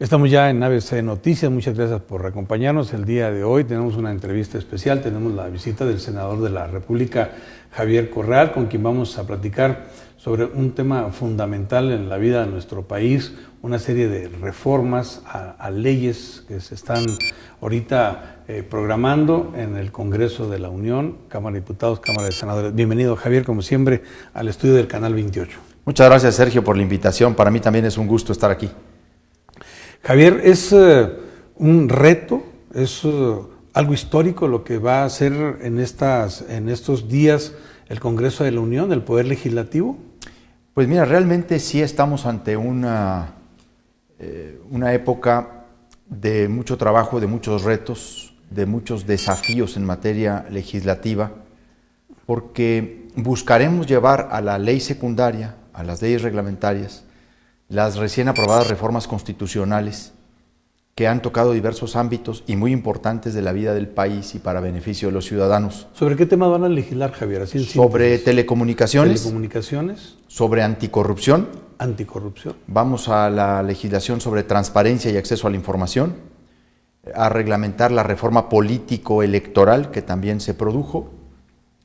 Estamos ya en ABC Noticias, muchas gracias por acompañarnos. El día de hoy tenemos una entrevista especial, tenemos la visita del senador de la República, Javier Correal, con quien vamos a platicar sobre un tema fundamental en la vida de nuestro país, una serie de reformas a leyes que se están ahorita programando en el Congreso de la Unión, Cámara de Diputados, Cámara de Senadores. Bienvenido, Javier, como siempre, al estudio del Canal 28. Muchas gracias, Sergio, por la invitación. Para mí también es un gusto estar aquí. Javier, es un reto, es algo histórico lo que va a hacer en estos días el Congreso de la Unión, el Poder Legislativo. Pues mira, realmente sí estamos ante una época de mucho trabajo, de muchos retos, de muchos desafíos en materia legislativa, porque buscaremos llevar a la ley secundaria, a las leyes reglamentarias, las recién aprobadas reformas constitucionales que han tocado diversos ámbitos y muy importantes de la vida del país y para beneficio de los ciudadanos. ¿Sobre qué tema van a legislar, Javier? Así sobre telecomunicaciones, sobre anticorrupción. Vamos a la legislación sobre transparencia y acceso a la información, a reglamentar la reforma político-electoral que también se produjo,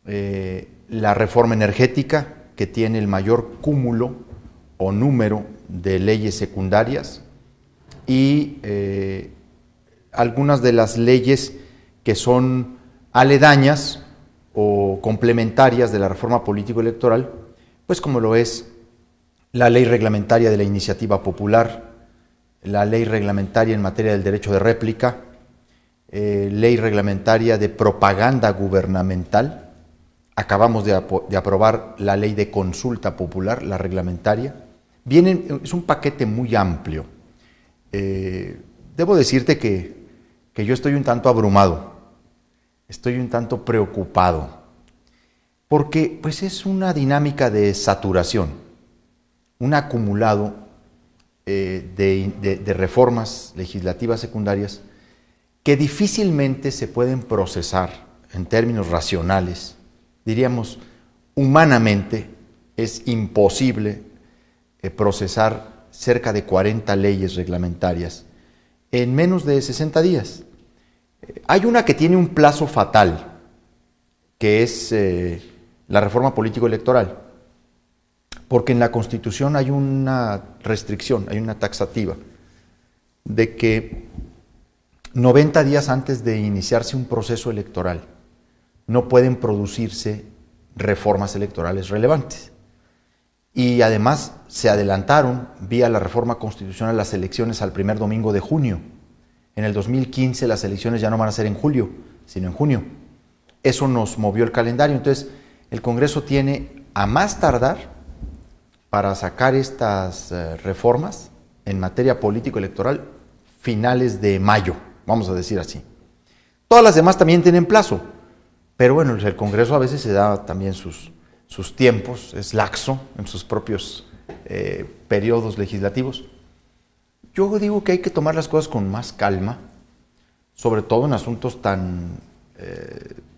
la reforma energética que tiene el mayor cúmulo o número de leyes secundarias y algunas de las leyes que son aledañas o complementarias de la reforma político-electoral, pues como lo es la ley reglamentaria de la iniciativa popular, la ley reglamentaria en materia del derecho de réplica, ley reglamentaria de propaganda gubernamental. Acabamos de aprobar la ley de consulta popular, la reglamentaria. Es un paquete muy amplio. Debo decirte que yo estoy un tanto abrumado, estoy un tanto preocupado, porque pues es una dinámica de saturación, un acumulado de reformas legislativas secundarias que difícilmente se pueden procesar en términos racionales. Diríamos, humanamente es imposible procesar cerca de 40 leyes reglamentarias en menos de 60 días. Hay una que tiene un plazo fatal, que es la reforma político-electoral, porque en la Constitución hay una restricción, hay una taxativa, de que 90 días antes de iniciarse un proceso electoral no pueden producirse reformas electorales relevantes. Y además se adelantaron vía la reforma constitucional las elecciones al primer domingo de junio. En el 2015 las elecciones ya no van a ser en julio, sino en junio. Eso nos movió el calendario. Entonces el Congreso tiene a más tardar para sacar estas reformas en materia político-electoral finales de mayo, vamos a decir así. Todas las demás también tienen plazo, pero bueno, el Congreso a veces se da también sus tiempos, es laxo en sus propios periodos legislativos. Yo digo que hay que tomar las cosas con más calma, sobre todo en asuntos tan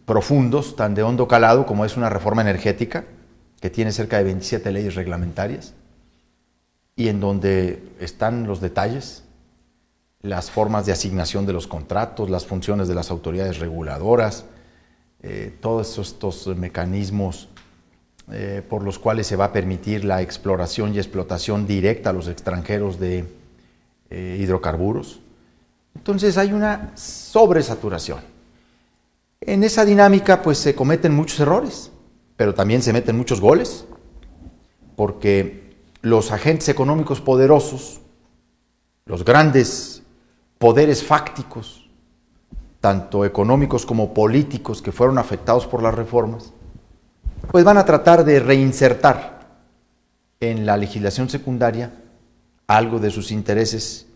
profundos, tan de hondo calado como es una reforma energética, que tiene cerca de 27 leyes reglamentarias, y en donde están los detalles, las formas de asignación de los contratos, las funciones de las autoridades reguladoras, todos estos mecanismos por los cuales se va a permitir la exploración y explotación directa a los extranjeros de hidrocarburos. Entonces hay una sobresaturación. En esa dinámica pues se cometen muchos errores, pero también se meten muchos goles, porque los agentes económicos poderosos, los grandes poderes fácticos, tanto económicos como políticos que fueron afectados por las reformas, pues van a tratar de reinsertar en la legislación secundaria algo de sus intereses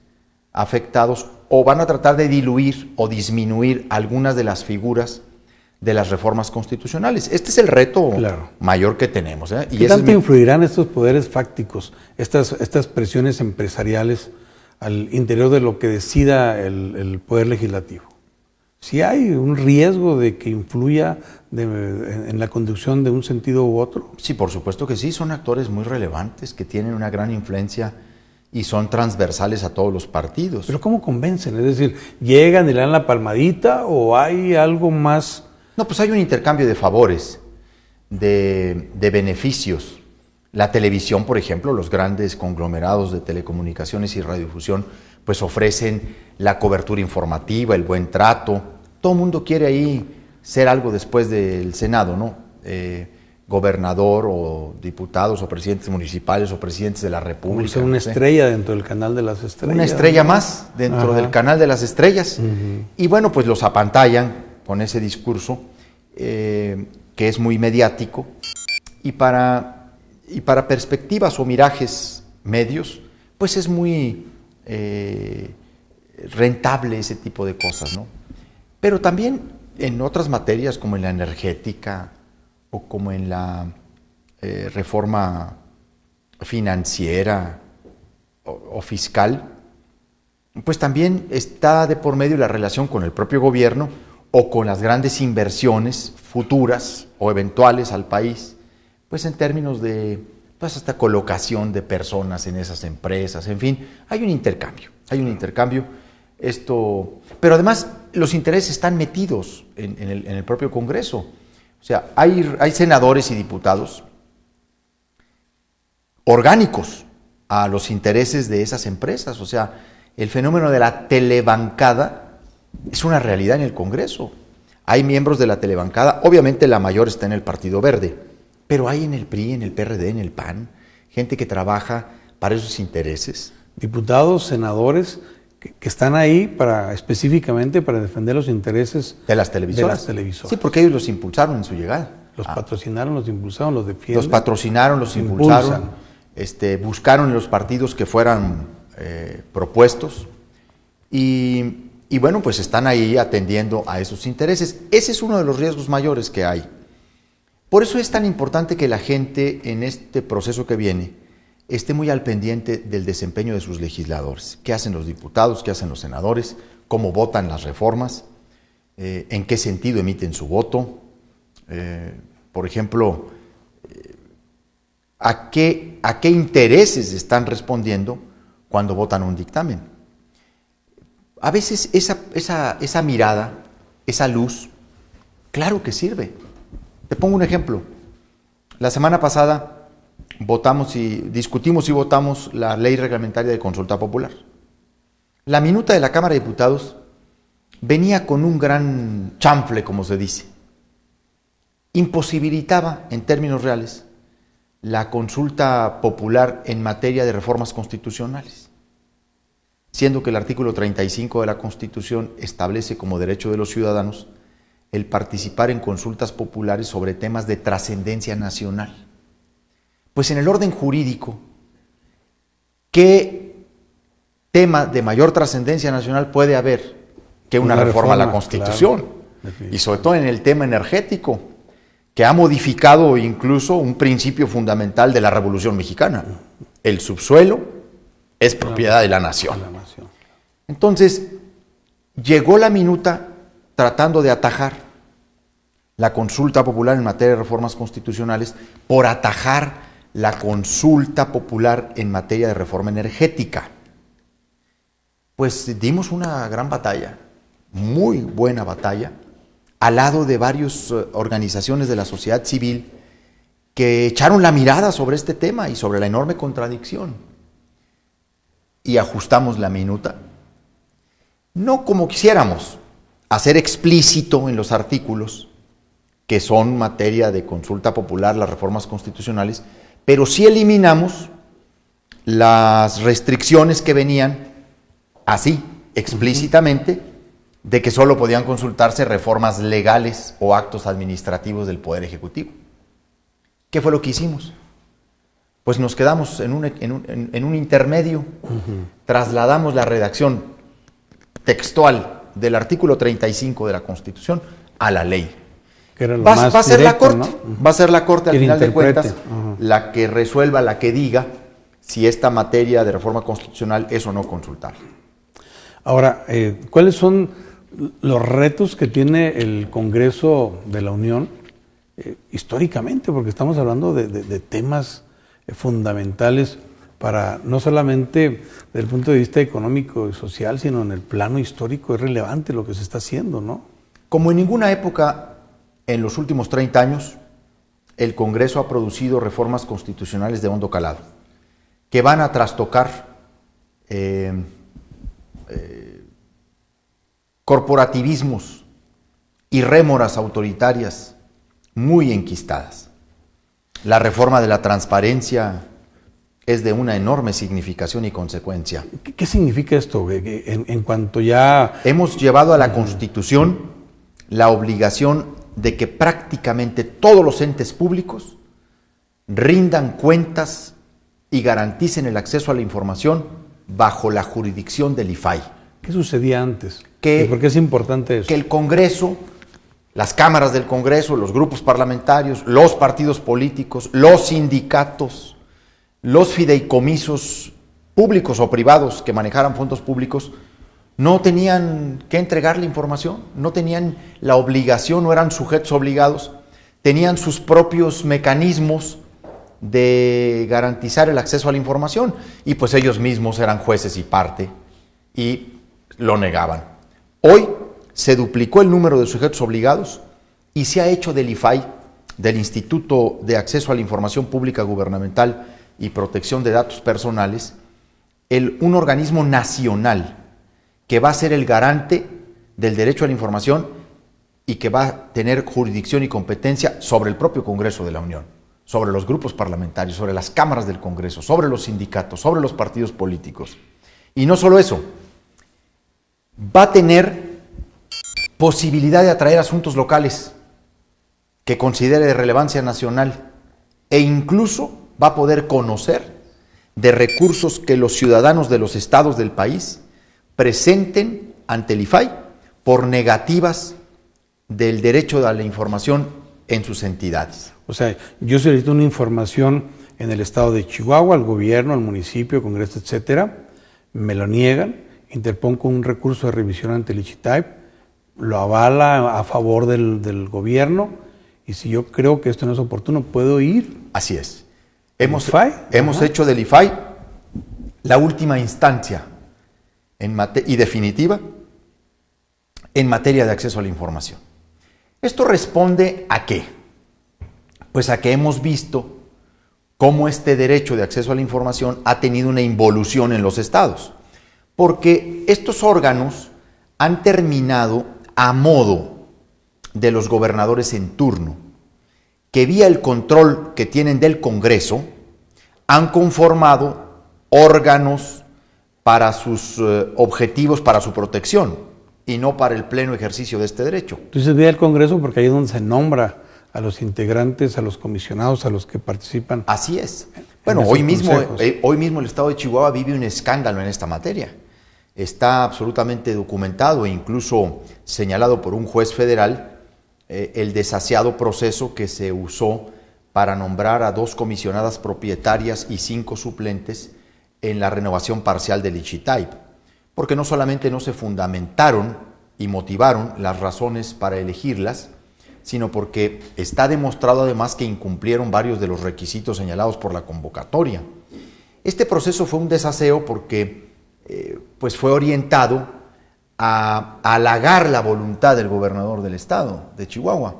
afectados, o van a tratar de diluir o disminuir algunas de las figuras de las reformas constitucionales. Este es el reto mayor que tenemos. ¿Qué tanto influirán estos poderes fácticos, estas presiones empresariales al interior de lo que decida el Poder Legislativo? ¿Sí hay un riesgo de que influya en la conducción de un sentido u otro? Sí, por supuesto que sí, son actores muy relevantes que tienen una gran influencia y son transversales a todos los partidos. Pero ¿cómo convencen? Es decir, ¿llegan y le dan la palmadita o hay algo más? No, pues hay un intercambio de favores, de beneficios. La televisión, por ejemplo, los grandes conglomerados de telecomunicaciones y radiodifusión, pues ofrecen la cobertura informativa, el buen trato. Todo el mundo quiere ahí ser algo después del Senado, ¿no? Gobernador o diputados o presidentes municipales o presidentes de la República. Como ser una estrella dentro del canal de las estrellas. Una estrella más dentro del canal de las estrellas. Y bueno, pues los apantallan con ese discurso que es muy mediático y para perspectivas o mirajes medios, pues es muy rentable ese tipo de cosas, ¿no? Pero también en otras materias como en la energética o como en la reforma financiera o fiscal, pues también está de por medio la relación con el propio gobierno o con las grandes inversiones futuras o eventuales al país, pues en términos de pues hasta colocación de personas en esas empresas, en fin, hay un intercambio, pero además los intereses están metidos en el propio Congreso. O sea, hay senadores y diputados orgánicos a los intereses de esas empresas. O sea, el fenómeno de la telebancada es una realidad en el Congreso. Hay miembros de la telebancada, obviamente la mayor está en el Partido Verde, pero hay en el PRI, en el PRD, en el PAN, gente que trabaja para esos intereses. Diputados, senadores que están ahí específicamente para defender los intereses de las televisoras. Sí, porque ellos los impulsaron en su llegada. Los patrocinaron, los impulsaron, los defienden. Los patrocinaron, los impulsaron, buscaron en los partidos que fueran propuestos y bueno, pues están ahí atendiendo a esos intereses. Ese es uno de los riesgos mayores que hay. Por eso es tan importante que la gente en este proceso que viene esté muy al pendiente del desempeño de sus legisladores. ¿Qué hacen los diputados? ¿Qué hacen los senadores? ¿Cómo votan las reformas? ¿En qué sentido emiten su voto? Por ejemplo, ¿a qué intereses están respondiendo cuando votan un dictamen? A veces esa mirada, esa luz, claro que sirve. Te pongo un ejemplo. La semana pasada discutimos y votamos la ley reglamentaria de consulta popular. La minuta de la Cámara de Diputados venía con un gran chanfle, como se dice. Imposibilitaba, en términos reales, la consulta popular en materia de reformas constitucionales, siendo que el artículo 35 de la Constitución establece como derecho de los ciudadanos el participar en consultas populares sobre temas de trascendencia nacional. Pues en el orden jurídico, ¿qué tema de mayor trascendencia nacional puede haber que una reforma a la Constitución? Claro, y sobre todo en el tema energético, que ha modificado incluso un principio fundamental de la Revolución Mexicana. El subsuelo es propiedad de la nación. Entonces, llegó la minuta tratando de atajar la consulta popular en materia de reformas constitucionales por atajar la consulta popular en materia de reforma energética. Pues dimos una gran batalla, muy buena batalla, al lado de varias organizaciones de la sociedad civil que echaron la mirada sobre este tema y sobre la enorme contradicción. Y ajustamos la minuta, no como quisiéramos, hacer explícito en los artículos que son materia de consulta popular las reformas constitucionales, pero sí eliminamos las restricciones que venían así, explícitamente, de que solo podían consultarse reformas legales o actos administrativos del Poder Ejecutivo. ¿Qué fue lo que hicimos? Pues nos quedamos en un intermedio, trasladamos la redacción textual del artículo 35 de la Constitución a la ley. Va a ser la Corte, ¿no? Va a ser la Corte al final de cuentas la que resuelva, la que diga si esta materia de reforma constitucional es o no consultable. Ahora, ¿cuáles son los retos que tiene el Congreso de la Unión históricamente? Porque estamos hablando de temas fundamentales para no solamente desde el punto de vista económico y social, sino en el plano histórico es relevante lo que se está haciendo, ¿no? Como en ninguna época en los últimos 30 años, el Congreso ha producido reformas constitucionales de hondo calado, que van a trastocar corporativismos y rémoras autoritarias muy enquistadas. La reforma de la transparencia es de una enorme significación y consecuencia. ¿Qué significa esto? En cuanto ya... Hemos llevado a la Constitución la obligación de que prácticamente todos los entes públicos rindan cuentas y garanticen el acceso a la información bajo la jurisdicción del IFAI. ¿Qué sucedía antes? ¿Y por qué es importante eso? Que el Congreso, las cámaras del Congreso, los grupos parlamentarios, los partidos políticos, los sindicatos, los fideicomisos públicos o privados que manejaran fondos públicos, no tenían que entregar la información, no tenían la obligación, no eran sujetos obligados, tenían sus propios mecanismos de garantizar el acceso a la información y pues ellos mismos eran jueces y parte y lo negaban. Hoy se duplicó el número de sujetos obligados y se ha hecho del IFAI, del Instituto de Acceso a la Información Pública Gubernamental y Protección de Datos Personales, un organismo nacional que va a ser el garante del derecho a la información y que va a tener jurisdicción y competencia sobre el propio Congreso de la Unión, sobre los grupos parlamentarios, sobre las cámaras del Congreso, sobre los sindicatos, sobre los partidos políticos. Y no solo eso, va a tener posibilidad de atraer asuntos locales que considere de relevancia nacional e incluso va a poder conocer de recursos que los ciudadanos de los estados del país presenten ante el IFAI por negativas del derecho a la información en sus entidades. O sea, yo solicito una información en el estado de Chihuahua, al gobierno, al municipio, Congreso, etcétera, me lo niegan, interpongo un recurso de revisión ante el ICHITAIP, lo avala a favor del gobierno, y si yo creo que esto no es oportuno, ¿puedo ir? Así es. Hemos hecho del IFAI la última instancia y definitiva en materia de acceso a la información. ¿Esto responde a qué? Pues a que hemos visto cómo este derecho de acceso a la información ha tenido una involución en los estados, porque estos órganos han terminado a modo de los gobernadores en turno, que vía el control que tienen del Congreso, han conformado órganos para sus objetivos, para su protección, y no para el pleno ejercicio de este derecho. Entonces vía el Congreso porque ahí es donde se nombra a los integrantes, a los comisionados, a los que participan. Así es. Bueno, hoy mismo el estado de Chihuahua vive un escándalo en esta materia. Está absolutamente documentado e incluso señalado por un juez federal el desasiado proceso que se usó para nombrar a 2 comisionadas propietarias y 5 suplentes en la renovación parcial del ICHITAIP, porque no solamente no se fundamentaron y motivaron las razones para elegirlas, sino porque está demostrado además que incumplieron varios de los requisitos señalados por la convocatoria. Este proceso fue un desaseo porque pues fue orientado a halagar la voluntad del gobernador del estado de Chihuahua,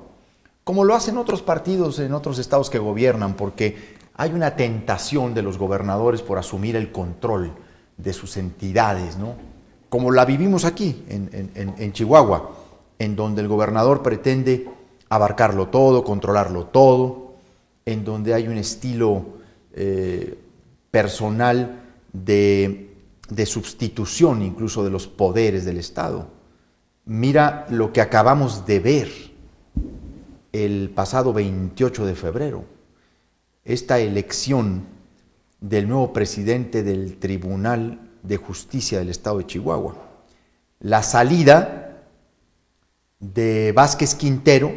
como lo hacen otros partidos en otros estados que gobiernan, porque hay una tentación de los gobernadores por asumir el control de sus entidades, ¿no? Como la vivimos aquí en Chihuahua, en donde el gobernador pretende abarcarlo todo, controlarlo todo, en donde hay un estilo personal de sustitución incluso de los poderes del Estado. Mira lo que acabamos de ver el pasado 28 de febrero, esta elección del nuevo presidente del Tribunal de Justicia del Estado de Chihuahua, la salida de Vázquez Quintero,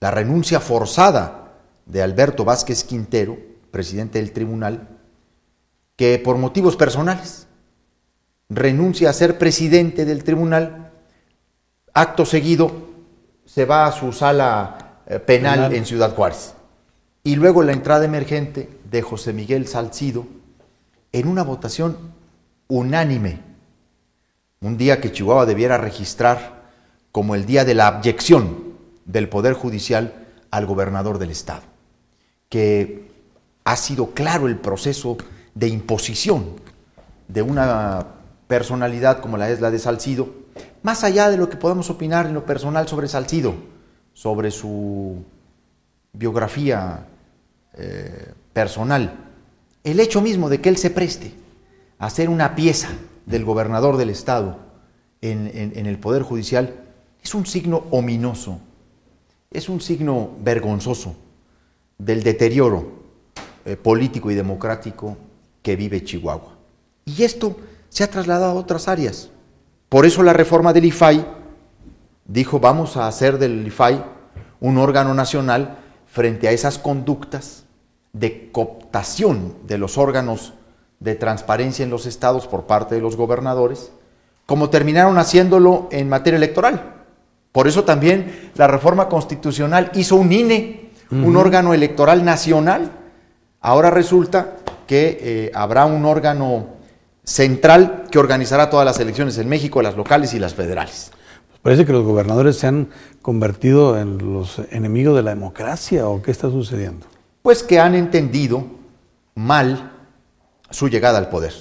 la renuncia forzada de Alberto Vázquez Quintero, presidente del tribunal, que por motivos personales renuncia a ser presidente del tribunal, acto seguido se va a su sala penal en Ciudad Juárez. Y luego la entrada emergente de José Miguel Salcido, en una votación unánime, un día que Chihuahua debiera registrar como el día de la abyección del Poder Judicial al gobernador del estado, que ha sido claro el proceso de imposición de una personalidad como la es la de Salcido, más allá de lo que podamos opinar en lo personal sobre Salcido, sobre su biografía personal, el hecho mismo de que él se preste a ser una pieza del gobernador del estado en el Poder Judicial es un signo ominoso, es un signo vergonzoso del deterioro político y democrático que vive Chihuahua. Y esto se ha trasladado a otras áreas. Por eso la reforma del IFAI dijo, vamos a hacer del IFAI un órgano nacional frente a esas conductas de cooptación de los órganos de transparencia en los estados por parte de los gobernadores, como terminaron haciéndolo en materia electoral. Por eso también la reforma constitucional hizo un INE, un órgano electoral nacional. Ahora resulta que habrá un órgano central que organizará todas las elecciones en México, las locales y las federales. Parece que los gobernadores se han convertido en los enemigos de la democracia, ¿o qué está sucediendo? Pues que han entendido mal su llegada al poder.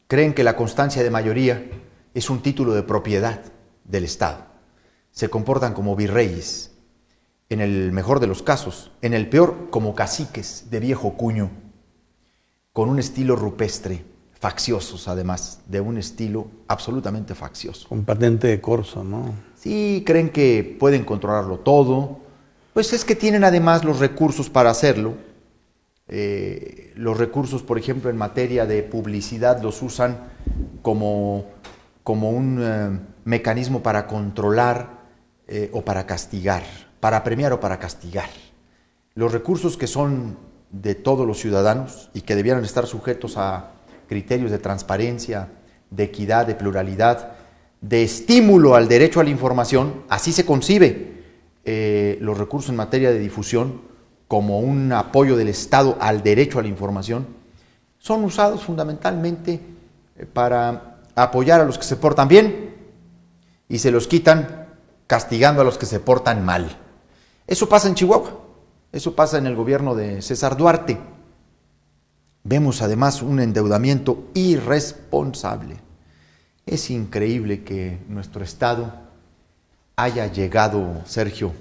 Creen que la constancia de mayoría es un título de propiedad del Estado. Se comportan como virreyes, en el mejor de los casos, en el peor como caciques de viejo cuño, con un estilo rupestre, facciosos además, de un estilo absolutamente faccioso. Con patente de corso, ¿no? Sí, creen que pueden controlarlo todo, pues es que tienen además los recursos para hacerlo. Los recursos, por ejemplo, en materia de publicidad los usan como un mecanismo para controlar o para castigar, para premiar o para castigar. Los recursos que son de todos los ciudadanos y que debieran estar sujetos a criterios de transparencia, de equidad, de pluralidad, de estímulo al derecho a la información, así se concibe los recursos en materia de difusión como un apoyo del Estado al derecho a la información, son usados fundamentalmente para apoyar a los que se portan bien y se los quitan castigando a los que se portan mal. Eso pasa en Chihuahua, eso pasa en el gobierno de César Duarte. Vemos además un endeudamiento irresponsable. Es increíble que nuestro Estado haya llegado, Sergio,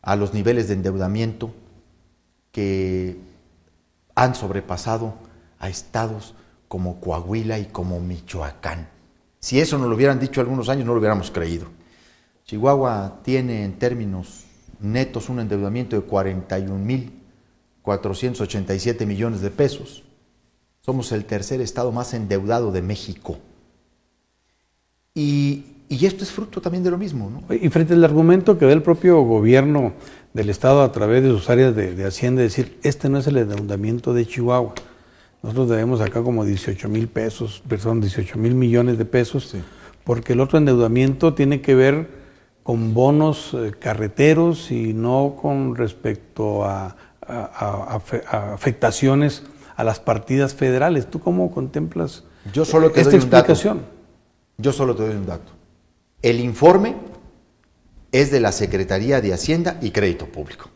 a los niveles de endeudamiento que han sobrepasado a estados como Coahuila y como Michoacán. Si eso nos lo hubieran dicho algunos años, no lo hubiéramos creído. Chihuahua tiene en términos netos un endeudamiento de 41,487 millones de pesos. Somos el tercer estado más endeudado de México. Y esto es fruto también de lo mismo, ¿no? Y frente al argumento que da el propio gobierno del estado a través de sus áreas de Hacienda, decir, este no es el endeudamiento de Chihuahua. Nosotros debemos acá como 18,000 millones de pesos, sí, porque el otro endeudamiento tiene que ver con bonos carreteros y no con respecto a afectaciones a las partidas federales. ¿Tú cómo contemplas esta explicación? Yo solo te doy un dato. El informe es de la Secretaría de Hacienda y Crédito Público.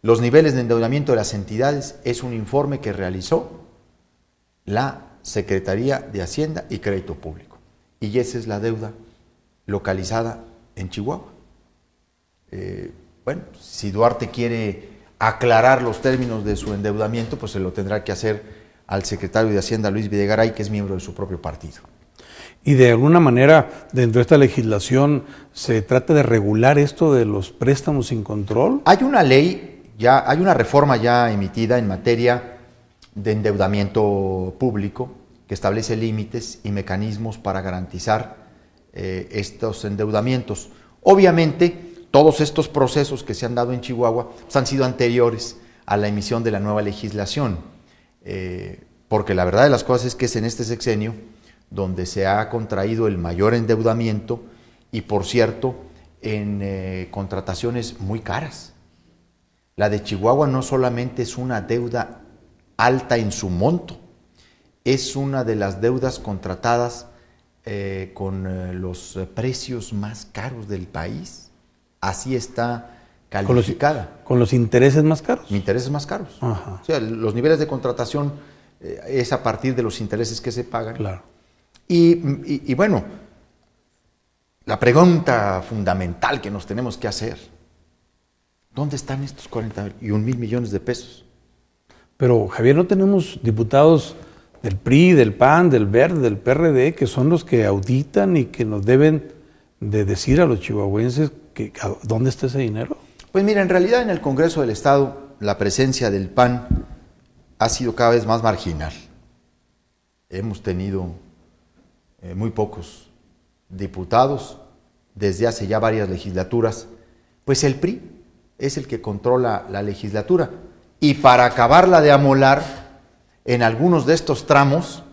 Los niveles de endeudamiento de las entidades es un informe que realizó la Secretaría de Hacienda y Crédito Público. Y esa es la deuda localizada en Chihuahua. Bueno, si Duarte quiere aclarar los términos de su endeudamiento, pues se lo tendrá que hacer al secretario de Hacienda, Luis Videgaray, que es miembro de su propio partido. Y de alguna manera, dentro de esta legislación, ¿se trata de regular esto de los préstamos sin control? Hay una ley, hay una reforma ya emitida en materia de endeudamiento público que establece límites y mecanismos para garantizar estos endeudamientos. Obviamente, todos estos procesos que se han dado en Chihuahua pues, han sido anteriores a la emisión de la nueva legislación, porque la verdad de las cosas es que es en este sexenio donde se ha contraído el mayor endeudamiento y, por cierto, en contrataciones muy caras. La de Chihuahua no solamente es una deuda alta en su monto, es una de las deudas contratadas con los precios más caros del país. Así está calificada. ¿Con los intereses más caros? Intereses más caros. Ajá. O sea, los niveles de contratación es a partir de los intereses que se pagan. Claro. Y bueno, la pregunta fundamental que nos tenemos que hacer, ¿dónde están estos 41,000 millones de pesos? Pero, Javier, ¿no tenemos diputados del PRI, del PAN, del Verde, del PRD, que son los que auditan y que nos deben de decir a los chihuahuenses dónde está ese dinero? Pues mira, en realidad en el Congreso del Estado la presencia del PAN ha sido cada vez más marginal. Hemos tenido muy pocos diputados desde hace ya varias legislaturas. Pues el PRI es el que controla la legislatura. Y para acabarla de amolar, en algunos de estos tramos,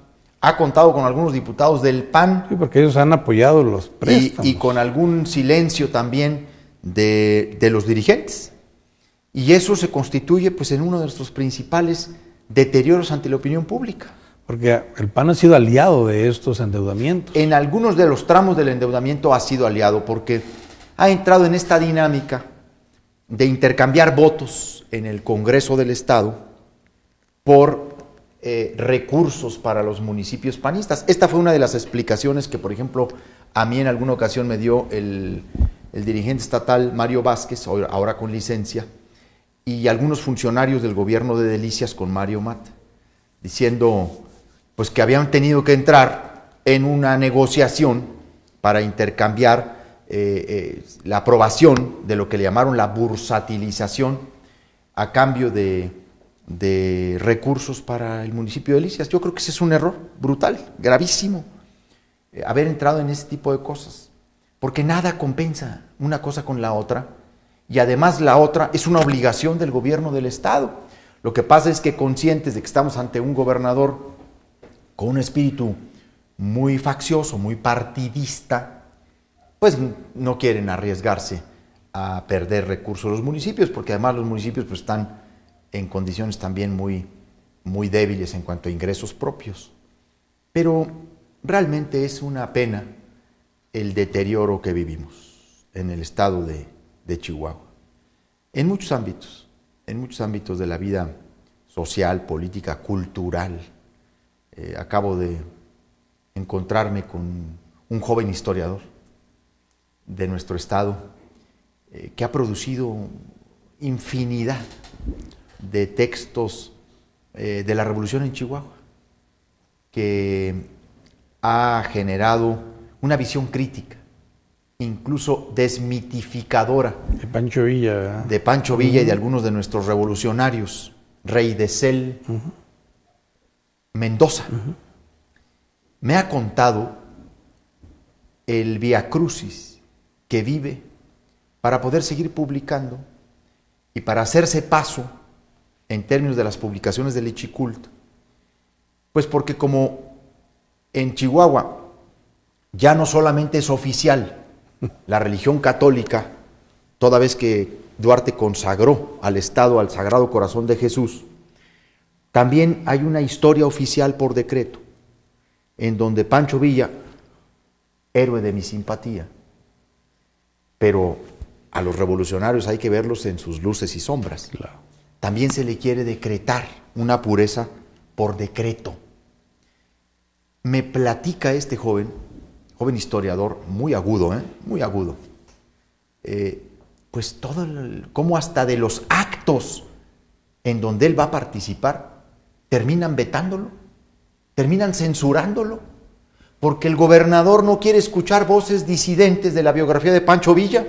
ha contado con algunos diputados del PAN. Sí, porque ellos han apoyado los préstamos. Y con algún silencio también de los dirigentes. Y eso se constituye pues en uno de nuestros principales deterioros ante la opinión pública. Porque el PAN ha sido aliado de estos endeudamientos. En algunos de los tramos del endeudamiento ha sido aliado porque ha entrado en esta dinámica de intercambiar votos en el Congreso del Estado por recursos para los municipios panistas. Esta fue una de las explicaciones que, por ejemplo, a mí en alguna ocasión me dio el dirigente estatal Mario Vázquez, ahora con licencia, y algunos funcionarios del gobierno de Delicias con Mario Mata, diciendo pues que habían tenido que entrar en una negociación para intercambiar la aprobación de lo que le llamaron la bursatilización a cambio de recursos para el municipio de Delicias. Yo creo que ese es un error brutal, gravísimo, haber entrado en ese tipo de cosas, porque nada compensa una cosa con la otra, y además la otra es una obligación del gobierno del Estado. Lo que pasa es que, conscientes de que estamos ante un gobernador con un espíritu muy faccioso, muy partidista, pues no quieren arriesgarse a perder recursos los municipios, porque además los municipios pues están en condiciones también muy débiles en cuanto a ingresos propios. Pero realmente es una pena el deterioro que vivimos en el estado de Chihuahua, en muchos ámbitos de la vida social, política, cultural. Acabo de encontrarme con un joven historiador de nuestro estado que ha producido infinidad de textos de la revolución en Chihuahua, que ha generado una visión crítica, incluso desmitificadora, de Pancho Villa, ¿verdad? De Pancho Villa y de algunos de nuestros revolucionarios, Rey de Cel, Mendoza. Me ha contado el viacrucis que vive para poder seguir publicando y para hacerse paso en términos de las publicaciones del Echicult. Pues porque como en Chihuahua ya no solamente es oficial la religión católica, toda vez que Duarte consagró al Estado al Sagrado Corazón de Jesús, también hay una historia oficial por decreto, en donde Pancho Villa, héroe de mi simpatía, pero a los revolucionarios hay que verlos en sus luces y sombras. Claro. También se le quiere decretar una pureza por decreto. Me platica este joven historiador, muy agudo, pues todo cómo hasta de los actos en donde él va a participar, terminan vetándolo, terminan censurándolo, porque el gobernador no quiere escuchar voces disidentes de la biografía de Pancho Villa.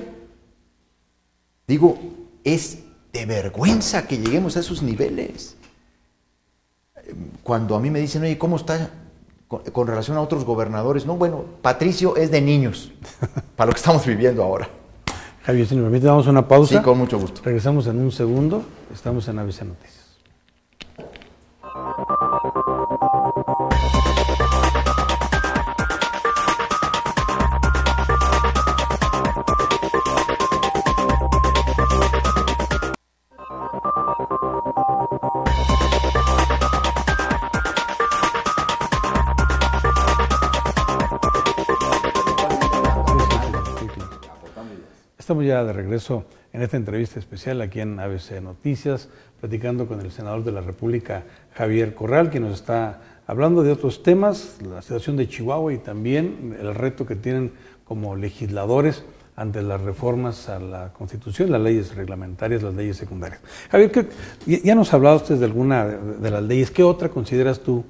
Digo, es de vergüenza que lleguemos a esos niveles. Cuando a mí me dicen, oye, ¿cómo está con relación a otros gobernadores? No, bueno, Patricio es de niños, para lo que estamos viviendo ahora. Javier, si me permite, damos una pausa. Sí, con mucho gusto. Regresamos en un segundo. Estamos en ABC Noticias. Estamos ya de regreso en esta entrevista especial aquí en ABC Noticias, platicando con el senador de la República, Javier Correal, quien nos está hablando de otros temas, la situación de Chihuahua y también el reto que tienen como legisladores ante las reformas a la Constitución, las leyes reglamentarias, las leyes secundarias. Javier, ya nos ha hablado usted de alguna de las leyes. ¿Qué otra consideras tú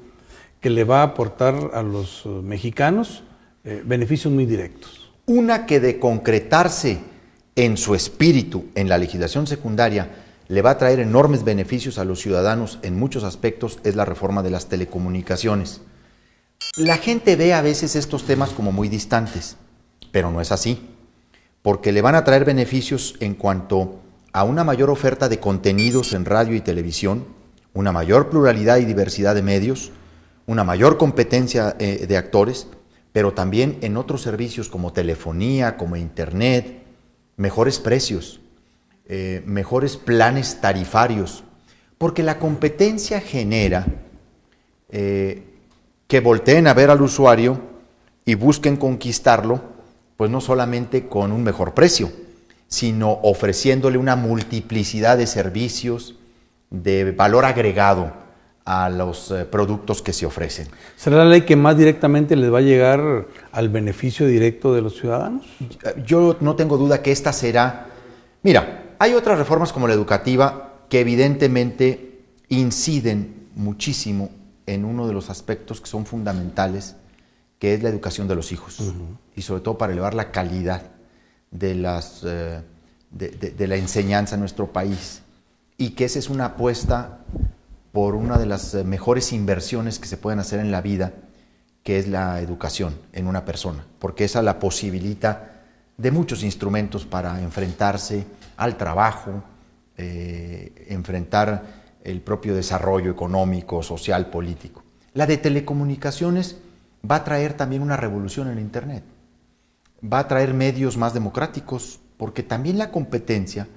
que le va a aportar a los mexicanos beneficios muy directos? Una que de concretarse en su espíritu en la legislación secundaria le va a traer enormes beneficios a los ciudadanos en muchos aspectos es la reforma de las telecomunicaciones. La gente ve a veces estos temas como muy distantes, pero no es así, porque le van a traer beneficios en cuanto a una mayor oferta de contenidos en radio y televisión, una mayor pluralidad y diversidad de medios, una mayor competencia de actores, pero también en otros servicios como telefonía, como internet, mejores precios, mejores planes tarifarios, porque la competencia genera que volteen a ver al usuario y busquen conquistarlo, pues no solamente con un mejor precio, sino ofreciéndole una multiplicidad de servicios de valor agregado a los productos que se ofrecen. ¿Será la ley que más directamente les va a llegar al beneficio directo de los ciudadanos? Yo no tengo duda que esta será... Mira, hay otras reformas como la educativa que evidentemente inciden muchísimo en uno de los aspectos que son fundamentales, que es la educación de los hijos, y sobre todo para elevar la calidad de la enseñanza en nuestro país, y que esa es una apuesta por una de las mejores inversiones que se pueden hacer en la vida, que es la educación en una persona, porque esa la posibilita de muchos instrumentos para enfrentarse al trabajo, enfrentar el propio desarrollo económico, social, político. La de telecomunicaciones va a traer también una revolución en Internet, va a traer medios más democráticos, porque también la competencia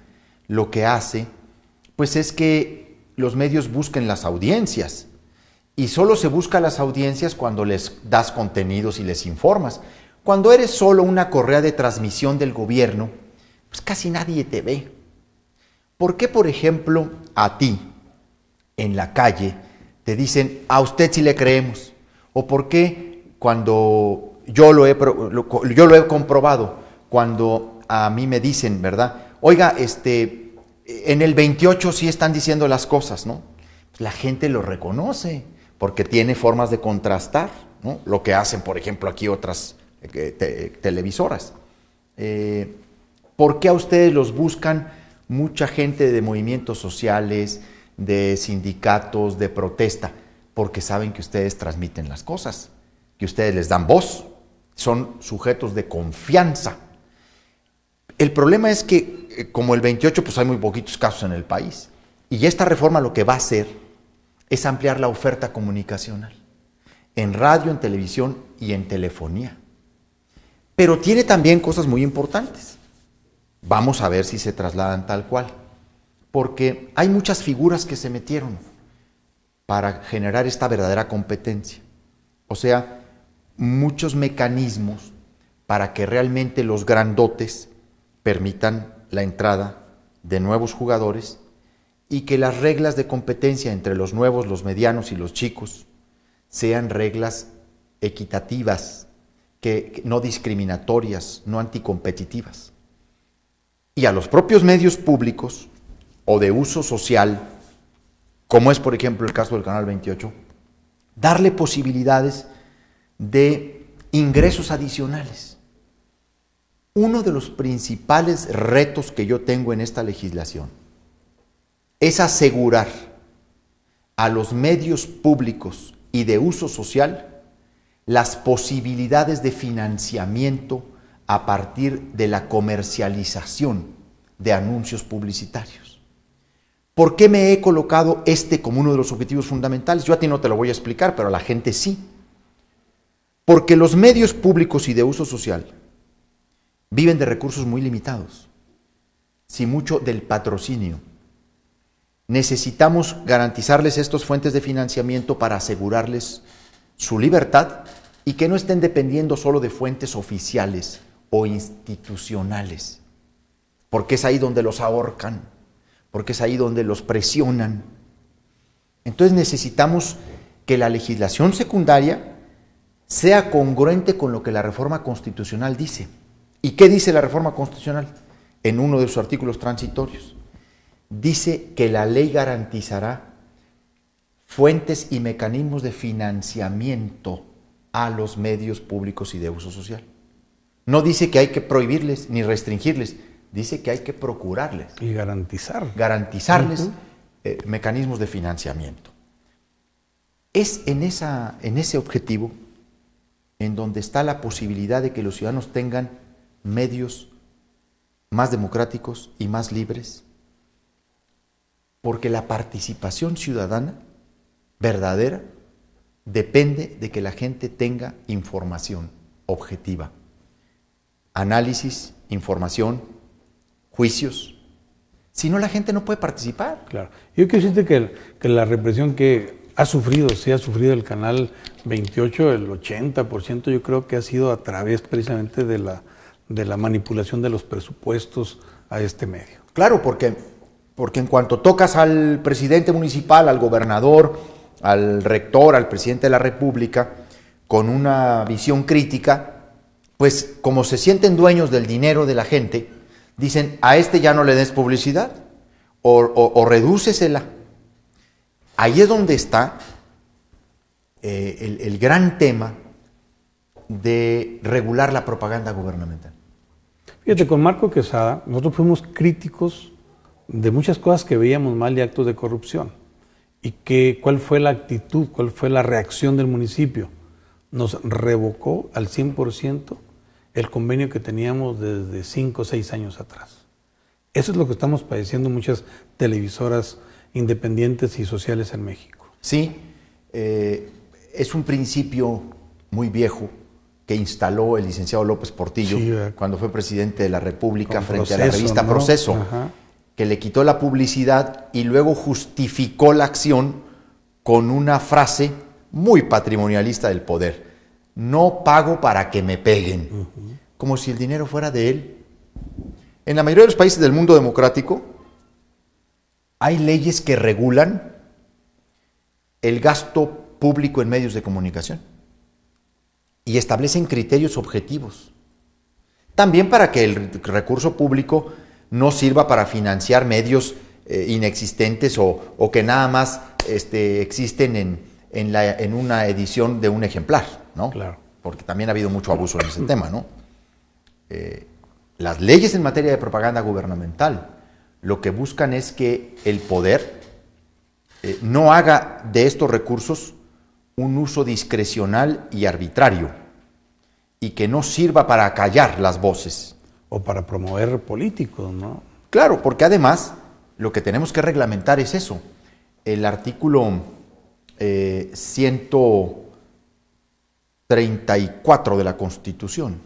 lo que hace, pues es que los medios busquen las audiencias, y solo se busca las audiencias cuando les das contenidos y les informas. Cuando eres solo una correa de transmisión del gobierno, pues casi nadie te ve. ¿Por qué, por ejemplo, a ti, en la calle, te dicen, a usted sí le creemos? ¿O por qué cuando yo lo he comprobado, cuando a mí me dicen, ¿verdad? Oiga, en el 28 sí están diciendo las cosas, ¿no? La gente lo reconoce porque tiene formas de contrastar, ¿no? Lo que hacen, por ejemplo, aquí otras televisoras. ¿Por qué a ustedes los buscan mucha gente de movimientos sociales, de sindicatos, de protesta? Porque saben que ustedes transmiten las cosas, que ustedes les dan voz, son sujetos de confianza. El problema es que, como el 28, pues hay muy poquitos casos en el país. Y esta reforma lo que va a hacer es ampliar la oferta comunicacional en radio, en televisión y en telefonía. Pero tiene también cosas muy importantes. Vamos a ver si se trasladan tal cual. Porque hay muchas figuras que se metieron para generar esta verdadera competencia. O sea, muchos mecanismos para que realmente los grandotes permitan la entrada de nuevos jugadores y que las reglas de competencia entre los nuevos, los medianos y los chicos sean reglas equitativas, que no discriminatorias, no anticompetitivas. Y a los propios medios públicos o de uso social, como es por ejemplo el caso del Canal 28, darle posibilidades de ingresos adicionales. Uno de los principales retos que yo tengo en esta legislación es asegurar a los medios públicos y de uso social las posibilidades de financiamiento a partir de la comercialización de anuncios publicitarios. ¿Por qué me he colocado como uno de los objetivos fundamentales? Yo a ti no te lo voy a explicar, pero a la gente sí. Porque los medios públicos y de uso social viven de recursos muy limitados, si mucho del patrocinio. Necesitamos garantizarles estas fuentes de financiamiento para asegurarles su libertad y que no estén dependiendo solo de fuentes oficiales o institucionales. porque es ahí donde los ahorcan, porque es ahí donde los presionan. Entonces necesitamos que la legislación secundaria sea congruente con lo que la reforma constitucional dice. ¿Y qué dice la reforma constitucional? En uno de sus artículos transitorios. Dice que la ley garantizará fuentes y mecanismos de financiamiento a los medios públicos y de uso social. No dice que hay que prohibirles ni restringirles, dice que hay que procurarles. Y garantizarles mecanismos de financiamiento. Es en ese objetivo en donde está la posibilidad de que los ciudadanos tengan medios más democráticos y más libres, porque la participación ciudadana verdadera depende de que la gente tenga información objetiva, análisis, información, juicios. Si no, la gente no puede participar. Claro. Yo quiero decirte que la represión que ha sufrido el Canal 28, el 80% yo creo que ha sido a través precisamente de la manipulación de los presupuestos a este medio. Claro, porque en cuanto tocas al presidente municipal, al gobernador, al rector, al presidente de la República, con una visión crítica, pues como se sienten dueños del dinero de la gente, dicen, a este ya no le des publicidad o redúcesela. Ahí es donde está el gran tema de regular la propaganda gubernamental. Fíjate, con Marco Quesada, nosotros fuimos críticos de muchas cosas que veíamos mal y actos de corrupción. ¿Y cuál fue la actitud, cuál fue la reacción del municipio? Nos revocó al 100% el convenio que teníamos desde 5 o 6 años atrás. Eso es lo que estamos padeciendo muchas televisoras independientes y sociales en México. Sí, es un principio muy viejo que instaló el licenciado López Portillo cuando fue presidente de la República frente a la revista, ¿no? Proceso, que le quitó la publicidad y luego justificó la acción con una frase muy patrimonialista del poder: no pago para que me peguen, como si el dinero fuera de él. En la mayoría de los países del mundo democrático hay leyes que regulan el gasto público en medios de comunicación y establecen criterios objetivos. También para que el recurso público no sirva para financiar medios inexistentes o que nada más existen en una edición de un ejemplar, ¿no? Claro. Porque también ha habido mucho abuso en ese tema, ¿no? Las leyes en materia de propaganda gubernamental lo que buscan es que el poder no haga de estos recursos un uso discrecional y arbitrario y que no sirva para acallar las voces. O para promover políticos, ¿no? Claro, porque además lo que tenemos que reglamentar es eso. El artículo 134 de la Constitución,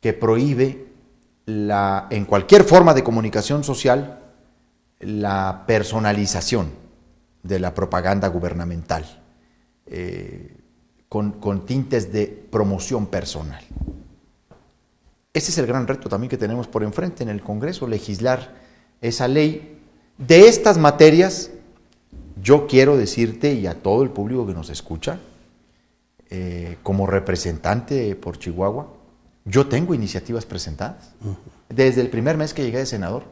que prohíbe en cualquier forma de comunicación social la personalización de la propaganda gubernamental con tintes de promoción personal. Ese es el gran reto también que tenemos por enfrente en el Congreso, legislar esa ley. De estas materias, yo quiero decirte y a todo el público que nos escucha, como representante por Chihuahua, yo tengo iniciativas presentadas. Desde el primer mes que llegué de senador,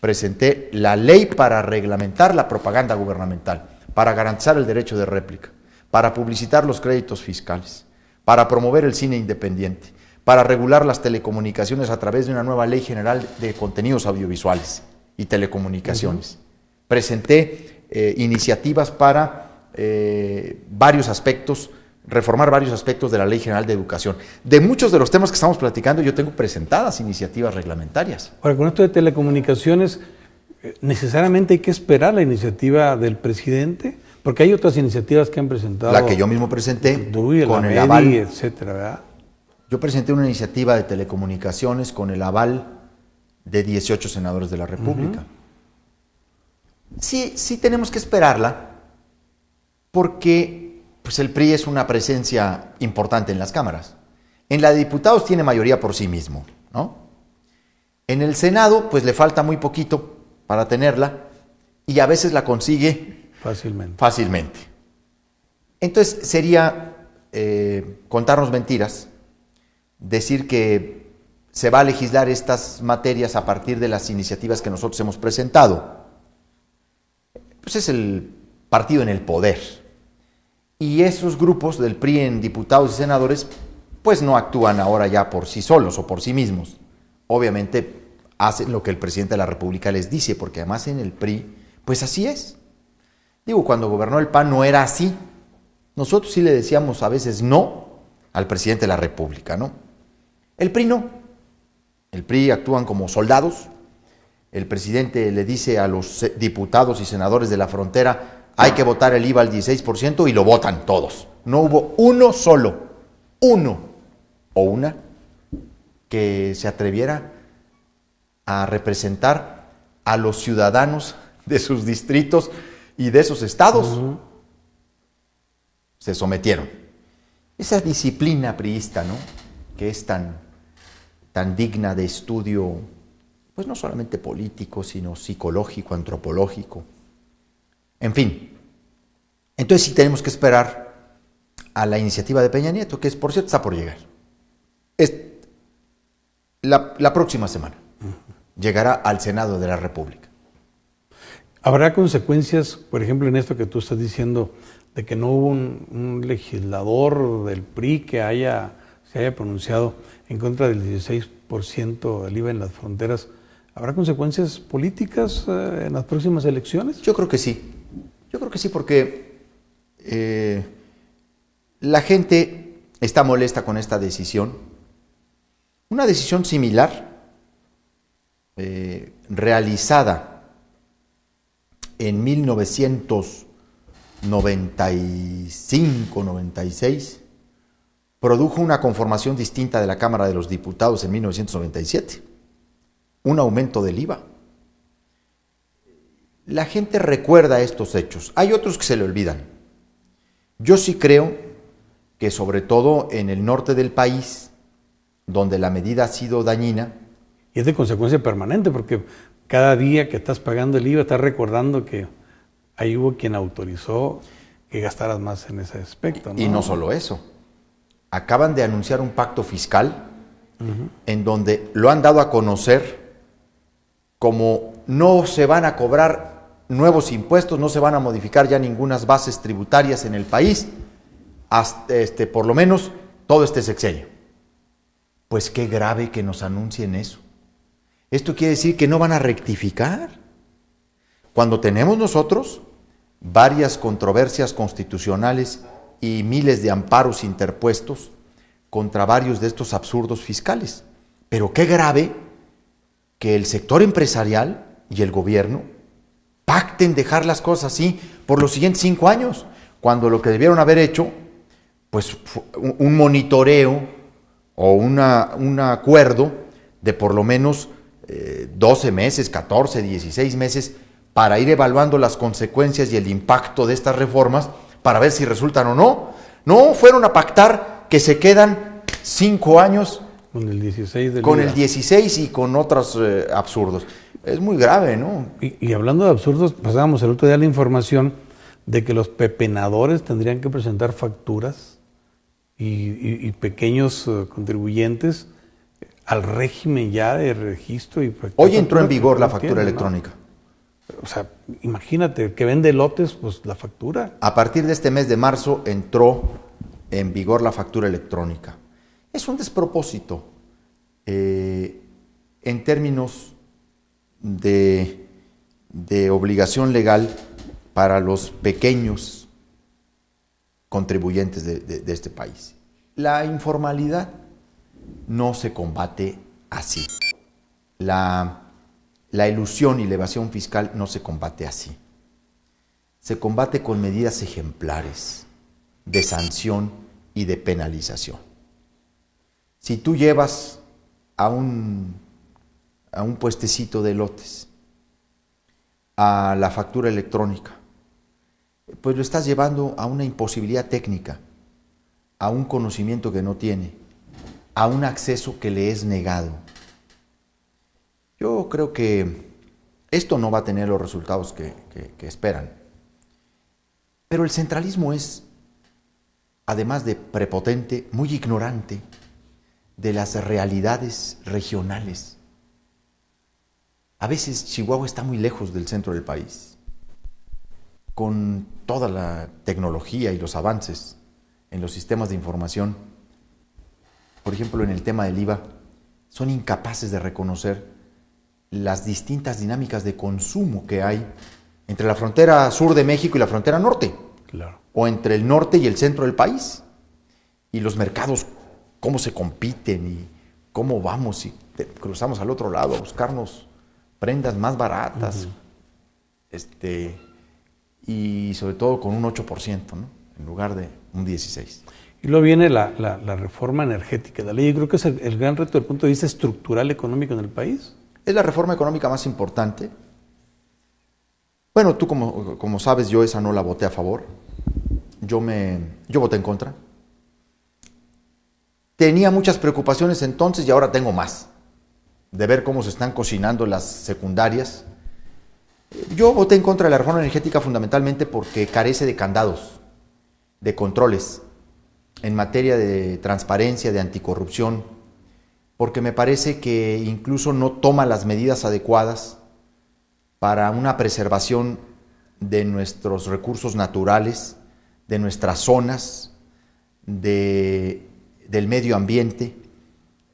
presenté la ley para reglamentar la propaganda gubernamental, para garantizar el derecho de réplica, para publicitar los créditos fiscales, para promover el cine independiente, para regular las telecomunicaciones a través de una nueva ley general de contenidos audiovisuales y telecomunicaciones. Presenté iniciativas para varios aspectos, reformar varios aspectos de la Ley General de Educación. De muchos de los temas que estamos platicando, yo tengo presentadas iniciativas reglamentarias. Ahora, con esto de telecomunicaciones, ¿necesariamente hay que esperar la iniciativa del presidente? Porque hay otras iniciativas que han presentado. La que yo mismo presenté, con el aval, etcétera, ¿verdad? Yo presenté una iniciativa de telecomunicaciones con el aval de 18 senadores de la República. Sí tenemos que esperarla, porque pues el PRI es una presencia importante en las cámaras. En la de diputados tiene mayoría por sí mismo, ¿no? En el Senado, pues le falta muy poquito para tenerla y a veces la consigue fácilmente. Entonces sería contarnos mentiras, decir que se va a legislar estas materias a partir de las iniciativas que nosotros hemos presentado. Pues es el partido en el poder. Y esos grupos del PRI en diputados y senadores, pues no actúan ahora ya por sí solos o por sí mismos. Obviamente hacen lo que el presidente de la República les dice, porque además en el PRI, pues así es. Digo, cuando gobernó el PAN no era así. Nosotros sí le decíamos a veces no al presidente de la República, ¿no? El PRI no. El PRI actúan como soldados. El presidente le dice a los diputados y senadores de la frontera, hay que votar el IVA al 16% y lo votan todos. No hubo uno solo, uno o una, que se atreviera a representar a los ciudadanos de sus distritos y de esos estados. Se sometieron. Esa disciplina priista, ¿no?, que es tan digna de estudio, pues no solamente político, sino psicológico, antropológico. En fin, entonces sí tenemos que esperar a la iniciativa de Peña Nieto, que por cierto está por llegar. La próxima semana llegará al Senado de la República. ¿Habrá consecuencias, por ejemplo, en esto que tú estás diciendo, de que no hubo un legislador del PRI que se haya pronunciado en contra del 16% del IVA en las fronteras? ¿Habrá consecuencias políticas en las próximas elecciones? Yo creo que sí. Yo creo que sí, porque la gente está molesta con esta decisión. Una decisión similar, realizada en 1995-96, produjo una conformación distinta de la Cámara de los Diputados en 1997. Un aumento del IVA. La gente recuerda estos hechos. Hay otros que se le olvidan. Yo sí creo que sobre todo en el norte del país, donde la medida ha sido dañina. Y es de consecuencia permanente, porque cada día que estás pagando el IVA estás recordando que ahí hubo quien autorizó que gastaras más en ese aspecto, ¿no? Y no solo eso. Acaban de anunciar un pacto fiscal en donde lo han dado a conocer como no se van a cobrar nuevos impuestos, no se van a modificar ya ningunas bases tributarias en el país, hasta por lo menos todo este sexenio. Pues qué grave que nos anuncien eso. Esto quiere decir que no van a rectificar. Cuando tenemos nosotros varias controversias constitucionales y miles de amparos interpuestos contra varios de estos absurdos fiscales. Pero qué grave que el sector empresarial y el gobierno pacten dejar las cosas así por los siguientes 5 años, cuando lo que debieron haber hecho, pues un monitoreo o un acuerdo de por lo menos 12 meses, 14, 16 meses, para ir evaluando las consecuencias y el impacto de estas reformas, para ver si resultan o no. No, fueron a pactar que se quedan 5 años con el 16 del con IVA. El 16 y con otros absurdos. Es muy grave, ¿no? Y hablando de absurdos, pasábamos el otro día la información de que los pepenadores tendrían que presentar facturas y pequeños contribuyentes al régimen ya de registro. Hoy entró en vigor la factura electrónica. O sea, imagínate, que vende lotes, pues la factura. A partir de este mes de marzo entró en vigor la factura electrónica. Es un despropósito en términos de obligación legal para los pequeños contribuyentes de este país. La informalidad no se combate así. La ilusión y la evasión fiscal no se combate así. Se combate con medidas ejemplares de sanción y de penalización. Si tú llevas a un puestecito de lotes a la factura electrónica, pues lo estás llevando a una imposibilidad técnica, a un conocimiento que no tiene, a un acceso que le es negado. Yo creo que esto no va a tener los resultados que esperan. Pero el centralismo es, además de prepotente, muy ignorante de las realidades regionales. A veces Chihuahua está muy lejos del centro del país. Con toda la tecnología y los avances en los sistemas de información, por ejemplo, en el tema del IVA, son incapaces de reconocer las distintas dinámicas de consumo que hay entre la frontera sur de México y la frontera norte, claro, o entre el norte y el centro del país, y los mercados, cómo se compiten y cómo vamos y cruzamos al otro lado a buscarnos prendas más baratas, y sobre todo con un 8%, ¿no? En lugar de un 16%. Y luego viene la reforma energética de la ley. Yo creo que es el gran reto desde el punto de vista estructural económico en el país. Es la reforma económica más importante. Bueno, tú como sabes, yo esa no la voté a favor. Yo voté en contra. Tenía muchas preocupaciones entonces y ahora tengo más. De ver cómo se están cocinando las secundarias. Yo voté en contra de la reforma energética fundamentalmente porque carece de candados, de controles en materia de transparencia, de anticorrupción, porque me parece que incluso no toma las medidas adecuadas para una preservación de nuestros recursos naturales, de nuestras zonas, del medio ambiente,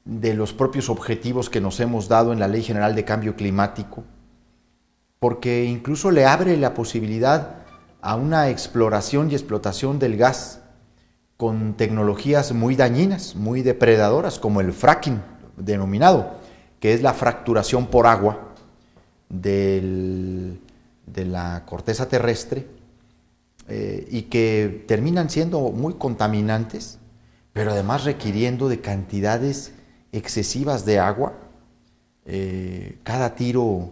de los propios objetivos que nos hemos dado en la Ley General de Cambio Climático, porque incluso le abre la posibilidad a una exploración y explotación del gas con tecnologías muy dañinas, muy depredadoras, como el fracking denominado, que es la fracturación por agua de la corteza terrestre, y que terminan siendo muy contaminantes, pero además requiriendo de cantidades excesivas de agua. Cada tiro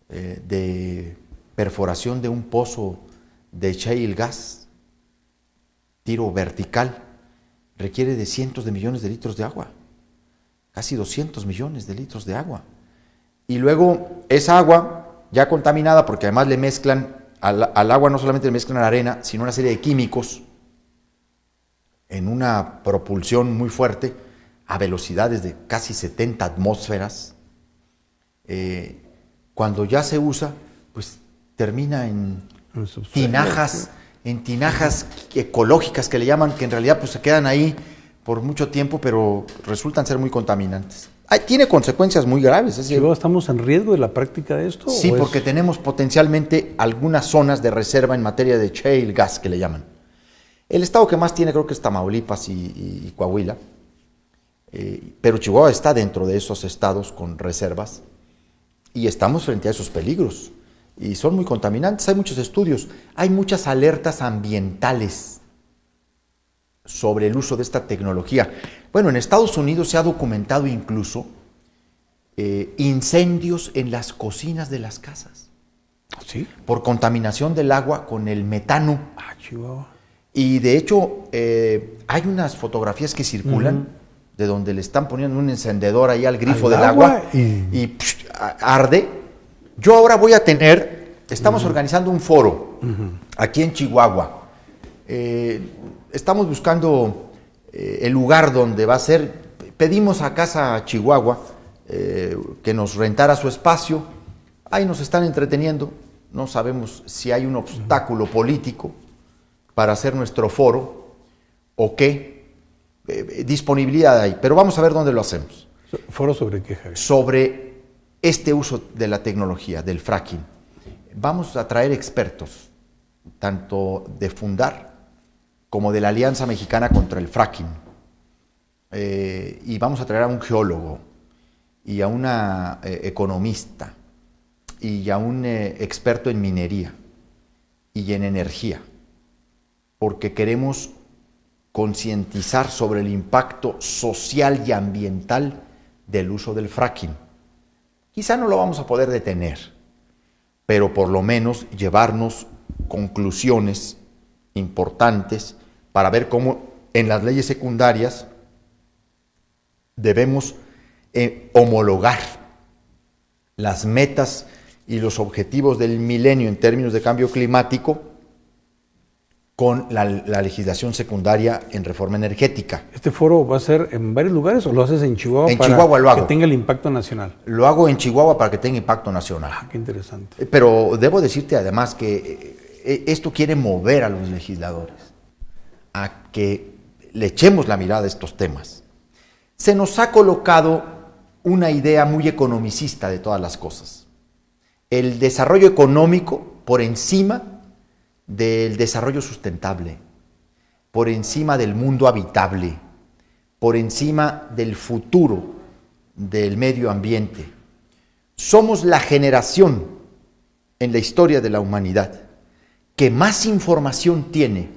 de perforación de un pozo de shale gas, tiro vertical, requiere de cientos de millones de litros de agua, casi 200 millones de litros de agua. Y luego esa agua ya contaminada, porque además le mezclan al agua, no solamente le mezclan la arena, sino una serie de químicos en una propulsión muy fuerte, a velocidades de casi 70 atmósferas. Cuando ya se usa, pues termina en tinajas, ecológicas que le llaman, que en realidad pues se quedan ahí por mucho tiempo, pero resultan ser muy contaminantes. Tiene consecuencias muy graves. ¿Estamos en riesgo de la práctica de esto? Sí, porque tenemos potencialmente algunas zonas de reserva en materia de shale gas, que le llaman. El estado que más tiene creo que es Tamaulipas y Coahuila, pero Chihuahua está dentro de esos estados con reservas y estamos frente a esos peligros. Y son muy contaminantes, hay muchos estudios, hay muchas alertas ambientales sobre el uso de esta tecnología. Bueno, en Estados Unidos se ha documentado incluso incendios en las cocinas de las casas. ¿Sí? Por contaminación del agua con el metano. Chihuahua. Y de hecho, hay unas fotografías que circulan de donde le están poniendo un encendedor ahí al grifo del agua y arde. Yo ahora voy a estamos organizando un foro aquí en Chihuahua. Estamos buscando el lugar donde va a ser. Pedimos a Casa Chihuahua que nos rentara su espacio. Ahí nos están entreteniendo. No sabemos si hay un obstáculo político para hacer nuestro foro o qué. Disponibilidad hay, pero vamos a ver dónde lo hacemos. ¿Foro sobre qué, Javier? Sobre este uso de la tecnología, del fracking. Vamos a traer expertos, tanto de Fundar como de la Alianza Mexicana contra el Fracking. Y vamos a traer a un geólogo y a una economista y a un experto en minería y en energía, porque queremos concientizar sobre el impacto social y ambiental del uso del fracking. Quizá no lo vamos a poder detener, pero por lo menos llevarnos conclusiones importantes para ver cómo en las leyes secundarias debemos homologar las metas y los objetivos del milenio en términos de cambio climático con la legislación secundaria en reforma energética. ¿Este foro va a ser en varios lugares o lo haces en Chihuahua En Chihuahua lo hago. que tenga el impacto nacional? Lo hago en Chihuahua para que tenga impacto nacional. Qué interesante. Pero debo decirte además que esto quiere mover a los legisladores a que le echemos la mirada a estos temas. Se nos ha colocado una idea muy economicista de todas las cosas. El desarrollo económico por encima del desarrollo sustentable, por encima del mundo habitable, por encima del futuro del medio ambiente. Somos la generación en la historia de la humanidad que más información tiene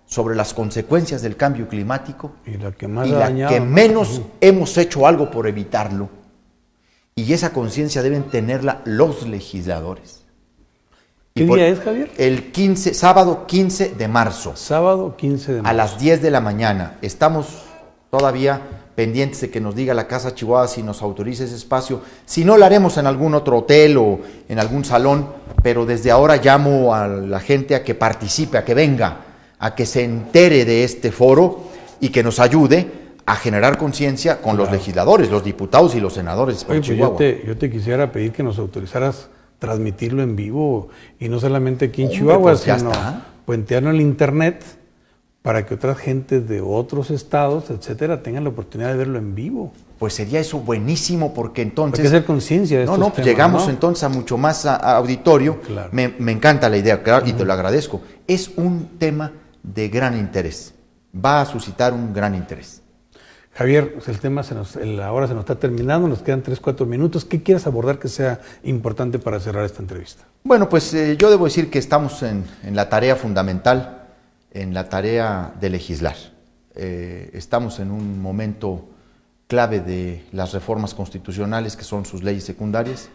sobre las consecuencias del cambio climático y la que, más que menos hemos hecho algo por evitarlo. Y esa conciencia deben tenerla los legisladores. ¿Qué día es, Javier? El sábado 15 de marzo. Sábado 15 de marzo. A las 10 de la mañana. Estamos todavía pendientes de que nos diga la Casa Chihuahua si nos autoriza ese espacio. Si no, lo haremos en algún otro hotel o en algún salón, pero desde ahora llamo a la gente a que participe, a que venga, a que se entere de este foro y que nos ayude a generar conciencia con los legisladores, los diputados y los senadores por Chihuahua. Yo te quisiera pedir que nos autorizaras transmitirlo en vivo y no solamente aquí en Chihuahua, pues sino puentearlo en el internet para que otras gentes de otros estados, etcétera, tengan la oportunidad de verlo en vivo. Pues sería eso buenísimo porque entonces... Hay que hacer conciencia de estos temas, pues llegamos entonces a mucho más a auditorio. Claro. Me encanta la idea, claro, y te lo agradezco. Es un tema de gran interés. Va a suscitar un gran interés. Javier, el tema la hora se nos está terminando, nos quedan 3-4 minutos. ¿Qué quieres abordar que sea importante para cerrar esta entrevista? Bueno, pues yo debo decir que estamos en la tarea fundamental, en la tarea de legislar. Estamos en un momento clave de las reformas constitucionales, que son sus leyes secundarias.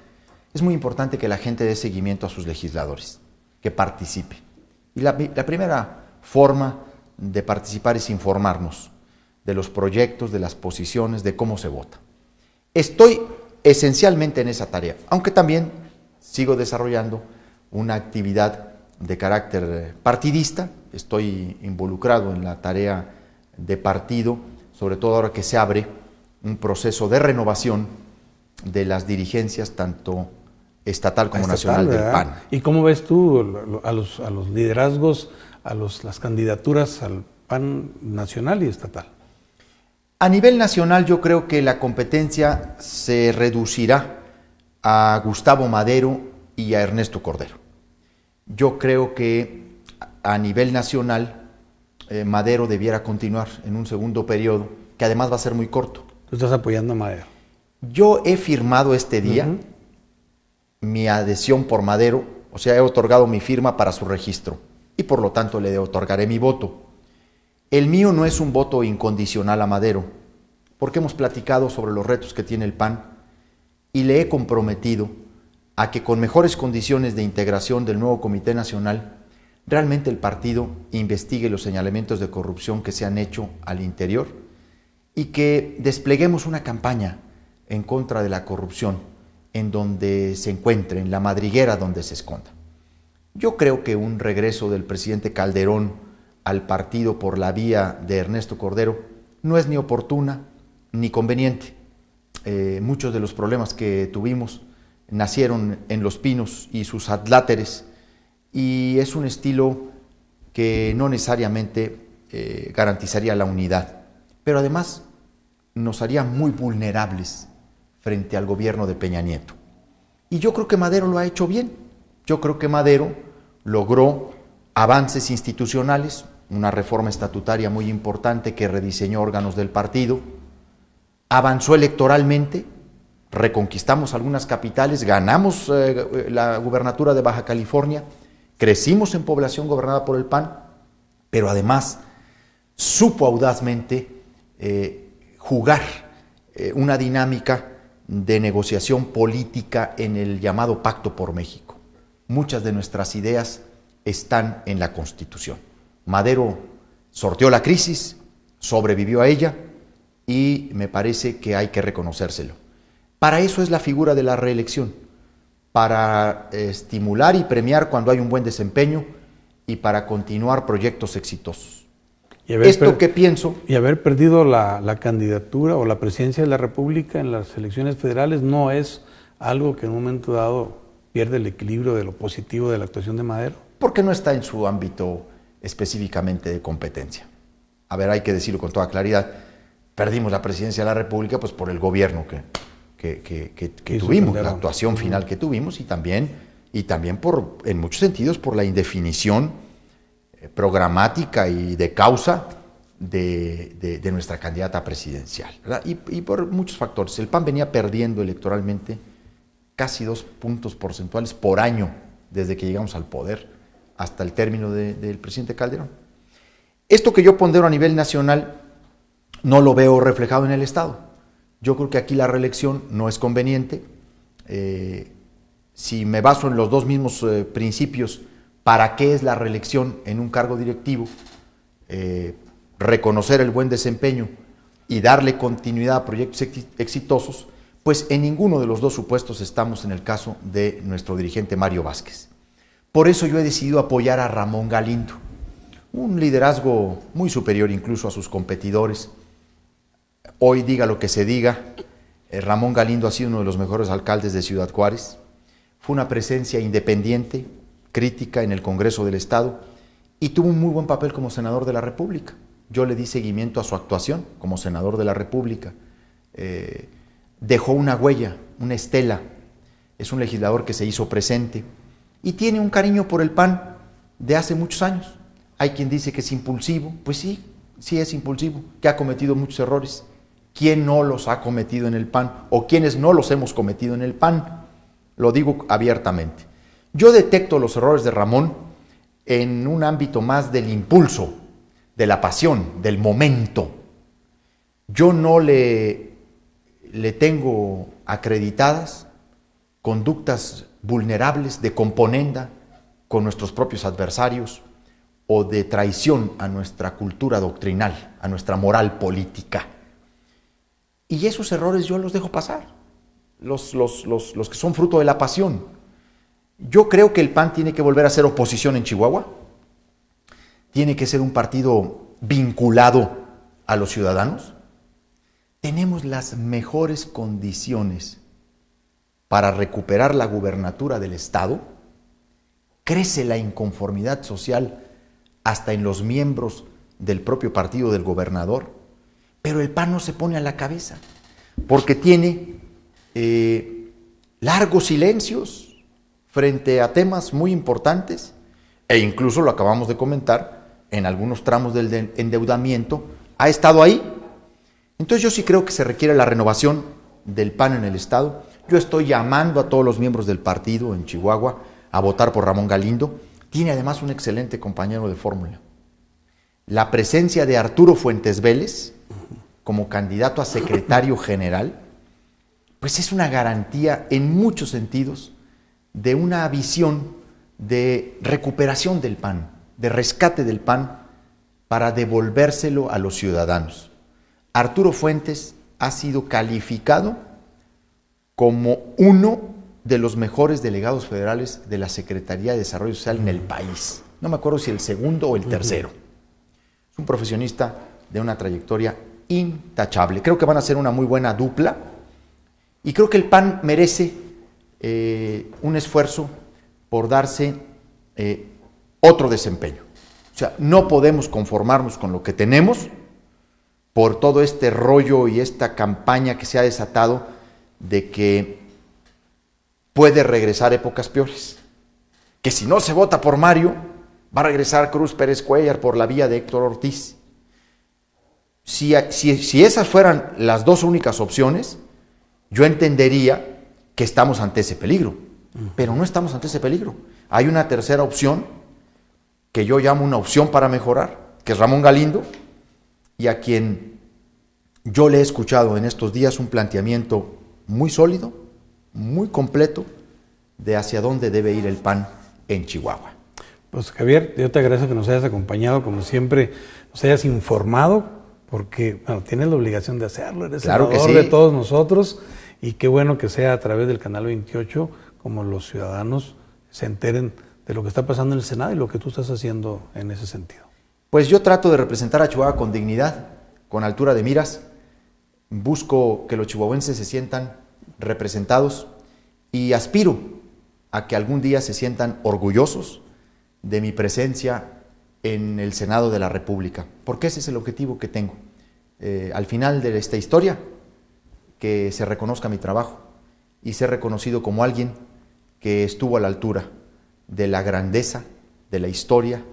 Es muy importante que la gente dé seguimiento a sus legisladores, que participe. Y la primera forma de participar es informarnos de los proyectos, de las posiciones, de cómo se vota. Estoy esencialmente en esa tarea, aunque también sigo desarrollando una actividad de carácter partidista. Estoy involucrado en la tarea de partido, sobre todo ahora que se abre un proceso de renovación de las dirigencias, tanto estatal como nacional, ¿verdad? del PAN. ¿Y cómo ves tú a los liderazgos, las candidaturas al PAN nacional y estatal? A nivel nacional yo creo que la competencia se reducirá a Gustavo Madero y a Ernesto Cordero. Yo creo que a nivel nacional Madero debiera continuar en un segundo periodo, que además va a ser muy corto. Tú estás apoyando a Madero. Yo he firmado este día mi adhesión por Madero, o sea, he otorgado mi firma para su registro y por lo tanto le otorgaré mi voto. El mío no es un voto incondicional a Madero, porque hemos platicado sobre los retos que tiene el PAN y le he comprometido a que con mejores condiciones de integración del nuevo Comité Nacional, realmente el partido investigue los señalamientos de corrupción que se han hecho al interior y que despleguemos una campaña en contra de la corrupción en donde se encuentre, en la madriguera donde se esconda. Yo creo que un regreso del presidente Calderón al partido por la vía de Ernesto Cordero no es ni oportuna ni conveniente. Muchos de los problemas que tuvimos nacieron en Los Pinos y sus adláteres y es un estilo que no necesariamente garantizaría la unidad, pero además nos haría muy vulnerables frente al gobierno de Peña Nieto. Y yo creo que Madero lo ha hecho bien. Yo creo que Madero logró avances institucionales, una reforma estatutaria muy importante que rediseñó órganos del partido, avanzó electoralmente, reconquistamos algunas capitales, ganamos la gubernatura de Baja California, crecimos en población gobernada por el PAN, pero además supo audazmente jugar una dinámica de negociación política en el llamado Pacto por México. Muchas de nuestras ideas están en la Constitución. Madero sorteó la crisis, sobrevivió a ella y me parece que hay que reconocérselo. Para eso es la figura de la reelección, para estimular y premiar cuando hay un buen desempeño y para continuar proyectos exitosos. Esto que pienso... Y haber perdido la candidatura o la presidencia de la República en las elecciones federales no es algo que en un momento dado pierde el equilibrio de lo positivo de la actuación de Madero. Porque no está en su ámbito específicamente de competencia. A ver, hay que decirlo con toda claridad, perdimos la presidencia de la República pues por el gobierno que tuvimos, la actuación final que tuvimos y también por, en muchos sentidos, por la indefinición programática y de causa de nuestra candidata presidencial, ¿verdad? Y por muchos factores. El PAN venía perdiendo electoralmente casi 2 puntos porcentuales por año desde que llegamos al poder hasta el término del presidente Calderón. Esto que yo pondero a nivel nacional no lo veo reflejado en el Estado. Yo creo que aquí la reelección no es conveniente. Si me baso en los dos mismos principios, ¿para qué es la reelección en un cargo directivo? Reconocer el buen desempeño y darle continuidad a proyectos exitosos, pues en ninguno de los dos supuestos estamos en el caso de nuestro dirigente Mario Vázquez. Por eso yo he decidido apoyar a Ramón Galindo, un liderazgo muy superior incluso a sus competidores. Hoy diga lo que se diga, Ramón Galindo ha sido uno de los mejores alcaldes de Ciudad Juárez, fue una presencia independiente, crítica en el Congreso del Estado y tuvo un muy buen papel como senador de la República. Yo le di seguimiento a su actuación como senador de la República. Dejó una huella, una estela. Es un legislador que se hizo presente y tiene un cariño por el PAN de hace muchos años. Hay quien dice que es impulsivo. Pues sí, sí es impulsivo, que ha cometido muchos errores. ¿Quién no los ha cometido en el PAN? ¿O quiénes no los hemos cometido en el PAN? Lo digo abiertamente. Yo detecto los errores de Ramón en un ámbito más del impulso, de la pasión, del momento. Yo no le tengo acreditadas conductas vulnerables de componenda con nuestros propios adversarios o de traición a nuestra cultura doctrinal, a nuestra moral política. Y esos errores yo los dejo pasar, los que son fruto de la pasión. Yo creo que el PAN tiene que volver a ser oposición en Chihuahua, tiene que ser un partido vinculado a los ciudadanos. Tenemos las mejores condiciones para recuperar la gubernatura del Estado. Crece la inconformidad social hasta en los miembros del propio partido del gobernador, pero el PAN no se pone a la cabeza, porque tiene largos silencios frente a temas muy importantes, e incluso lo acabamos de comentar, en algunos tramos del endeudamiento, ha estado ahí. Entonces yo sí creo que se requiere la renovación del PAN en el Estado. Yo estoy llamando a todos los miembros del partido en Chihuahua a votar por Ramón Galindo. Tiene además un excelente compañero de fórmula. La presencia de Arturo Fuentes Vélez como candidato a secretario general, pues es una garantía en muchos sentidos de una visión de recuperación del PAN, de rescate del PAN para devolvérselo a los ciudadanos. Arturo Fuentes ha sido calificado como uno de los mejores delegados federales de la Secretaría de Desarrollo Social en el país. No me acuerdo si el segundo o el tercero. Es un profesionista de una trayectoria intachable. Creo que van a ser una muy buena dupla y creo que el PAN merece un esfuerzo por darse otro desempeño. O sea, no podemos conformarnos con lo que tenemos por todo este rollo y esta campaña que se ha desatado de que puede regresar épocas peores. Que si no se vota por Mario, va a regresar Cruz Pérez Cuellar por la vía de Héctor Ortiz. Si esas fueran las dos únicas opciones, yo entendería que estamos ante ese peligro. Pero no estamos ante ese peligro. Hay una tercera opción, que yo llamo una opción para mejorar, que es Ramón Galindo, y a quien yo le he escuchado en estos días un planteamiento muy sólido, muy completo, de hacia dónde debe ir el PAN en Chihuahua. Pues Javier, yo te agradezco que nos hayas acompañado, como siempre, nos hayas informado, porque bueno, tienes la obligación de hacerlo, eres claro senador que sí. de todos nosotros, y qué bueno que sea a través del Canal 28, como los ciudadanos se enteren de lo que está pasando en el Senado y lo que tú estás haciendo en ese sentido? Pues yo trato de representar a Chihuahua con dignidad, con altura de miras. Busco que los chihuahuenses se sientan representados y aspiro a que algún día se sientan orgullosos de mi presencia en el Senado de la República, porque ese es el objetivo que tengo. Al final de esta historia, que se reconozca mi trabajo y ser reconocido como alguien que estuvo a la altura de la grandeza, de la historia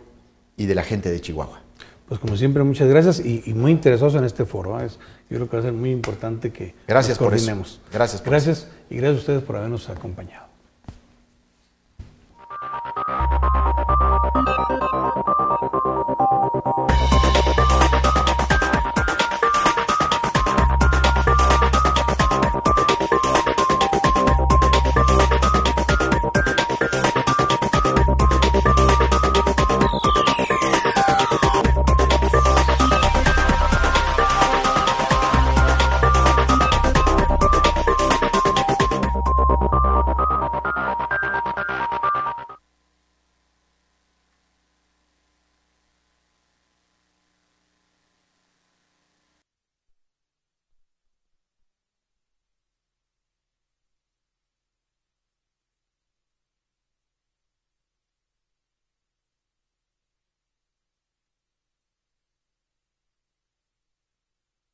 y de la gente de Chihuahua. Pues como siempre, muchas gracias y muy interesados en este foro. Yo creo que va a ser muy importante que gracias nos coordinemos. Por eso. Gracias y gracias a ustedes por habernos acompañado.